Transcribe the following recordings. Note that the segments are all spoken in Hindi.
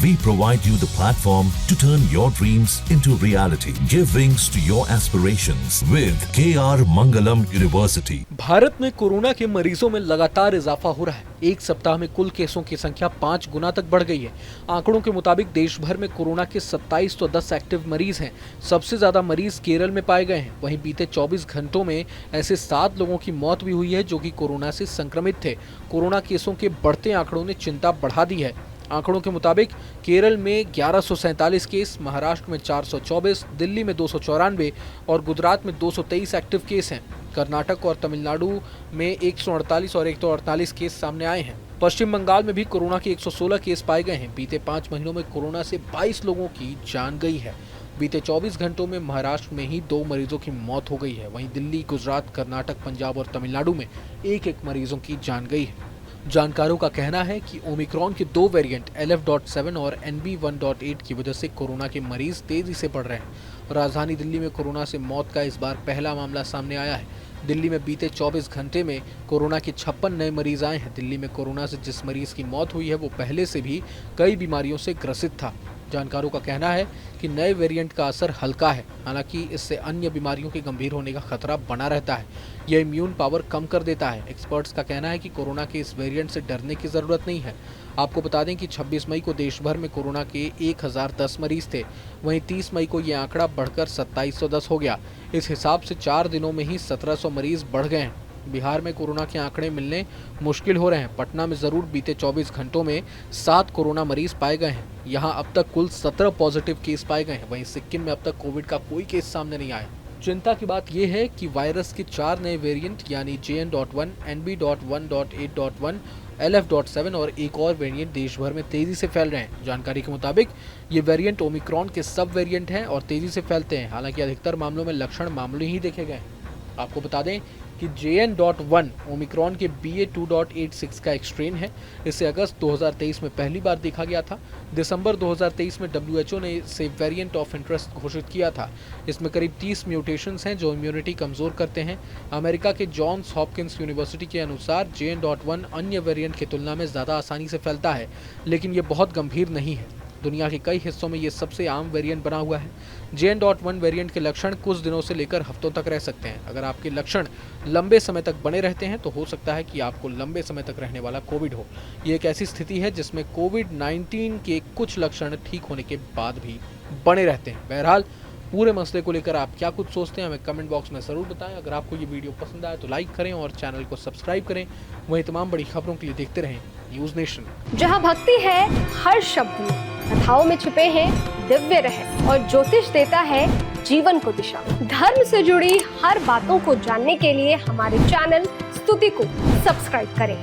We provide you the platform to turn your dreams into reality. Give wings to your aspirations with KR Mangalam University. Bharat में कोरोना के मरीजों में लगातार इजाफा हो रहा है। एक सप्ताह में कुल केसों की संख्या 5 गुना तक बढ़ गई है। आंकड़ों के मुताबिक देश भर में कोरोना के 2710 एक्टिव मरीज हैं। सबसे ज्यादा मरीज केरल में पाए गए हैं। वहीं बीते 24 घंटों में ऐसे 7 लोगों की मौत भी हुई है जो कि कोरोना से संक्रमित थे। कोरोना केसों के बढ़ते आंकड़ों ने चिंता बढ़ा दी है। आंकड़ों के मुताबिक केरल में 1147 केस, महाराष्ट्र में 424, दिल्ली में 294 और गुजरात में 223 एक्टिव केस हैं। कर्नाटक और तमिलनाडु में 148 और 148 केस सामने आए हैं। पश्चिम बंगाल में भी कोरोना के 116 केस पाए गए हैं। बीते 5 महीनों में कोरोना से 22 लोगों की जान गई है। बीते 24 घंटों में महाराष्ट्र में ही 2 मरीजों की मौत हो गई है। वहीं दिल्ली, गुजरात, कर्नाटक, पंजाब और तमिलनाडु में एक मरीजों की जान गई है। जानकारों का कहना है कि ओमिक्रॉन के 2 वेरिएंट LF.7 और NB1.8 की वजह से कोरोना के मरीज तेजी से बढ़ रहे हैं। राजधानी दिल्ली में कोरोना से मौत का इस बार पहला मामला सामने आया है। दिल्ली में बीते 24 घंटे में कोरोना के 56 नए मरीज आए हैं। दिल्ली में कोरोना से जिस मरीज की मौत हुई है वो पहले से भी कई बीमारियों से ग्रसित था। जानकारों का कहना है कि नए वेरिएंट का असर हल्का है, हालांकि इससे अन्य बीमारियों के गंभीर होने का खतरा बना रहता है। यह इम्यून पावर कम कर देता है। एक्सपर्ट्स का कहना है कि कोरोना के इस वेरिएंट से डरने की जरूरत नहीं है। आपको बता दें कि 26 मई को देश भर में कोरोना के 1010 मरीज थे। वहीं 30 मई को यह आंकड़ा बढ़कर 2710 हो गया। इस हिसाब से 4 दिनों में ही 1700 मरीज बढ़ गए हैं। बिहार में कोरोना के आंकड़े मिलने मुश्किल हो रहे हैं। पटना में जरूर बीते 24 घंटों में 7 कोरोना मरीज पाए गए हैं। यहां अब तक कुल 17 पॉजिटिव केस पाए गए हैं। वहीं सिक्किम में अब तक कोविड का कोई केस सामने नहीं आया। चिंता की बात यह है कि वायरस के 4 नए वेरिएंट यानी JN.1, NB.1.8.1, LF.7 और एक और वेरिएंट देश भर में तेजी से फैल रहे हैं। जानकारी के मुताबिक ये वेरिएंट ओमिक्रॉन के सब वेरिएंट हैं और तेजी से फैलते हैं। हालांकि अधिकतर मामलों में लक्षण मामूली ही देखे गए हैं। आपको बता दें कि JN.1 ओमिक्रॉन के BA.2.86 का एक स्ट्रेन है। इसे अगस्त 2023 में पहली बार देखा गया था। दिसंबर 2023 में WHO ने इसे वेरिएंट ऑफ इंटरेस्ट घोषित किया था। इसमें करीब 30 म्यूटेशंस हैं जो इम्यूनिटी कमजोर करते हैं। अमेरिका के जॉन्स हॉपकिंस यूनिवर्सिटी के अनुसार JN.1 अन्य वेरिएंट की तुलना में ज़्यादा आसानी से फैलता है, लेकिन ये बहुत गंभीर नहीं है। दुनिया के कई हिस्सों में ये सबसे आम वेरिएंट बना हुआ है। JN.1 वेरिएंट के लक्षण कुछ दिनों से लेकर हफ्तों तक रह सकते हैं। अगर आपके लक्षण लंबे समय तक बने रहते हैं तो हो सकता है कि आपको लंबे समय तक रहने वाला कोविड हो। ये एक ऐसी स्थिति है जिसमें कोविड-19 के कुछ लक्षण ठीक होने के बाद भी बने रहते हैं। बहरहाल पूरे मसले को लेकर आप क्या कुछ सोचते हैं हमें कमेंट बॉक्स में ज़रूर बताएं। अगर आपको ये वीडियो पसंद आए तो लाइक करें और चैनल को सब्सक्राइब करें। वहीं तमाम बड़ी खबरों के लिए देखते रहें न्यूज़ नेशन। जहां भक्ति है हर शब्द में, कथाओं में छिपे हैं दिव्य रहस्य और ज्योतिष देता है जीवन को दिशा। धर्म से जुड़ी हर बातों को जानने के लिए हमारे चैनल स्तुति को सब्सक्राइब करें।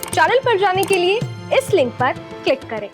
चैनल पर जाने के लिए इस लिंक पर क्लिक करें।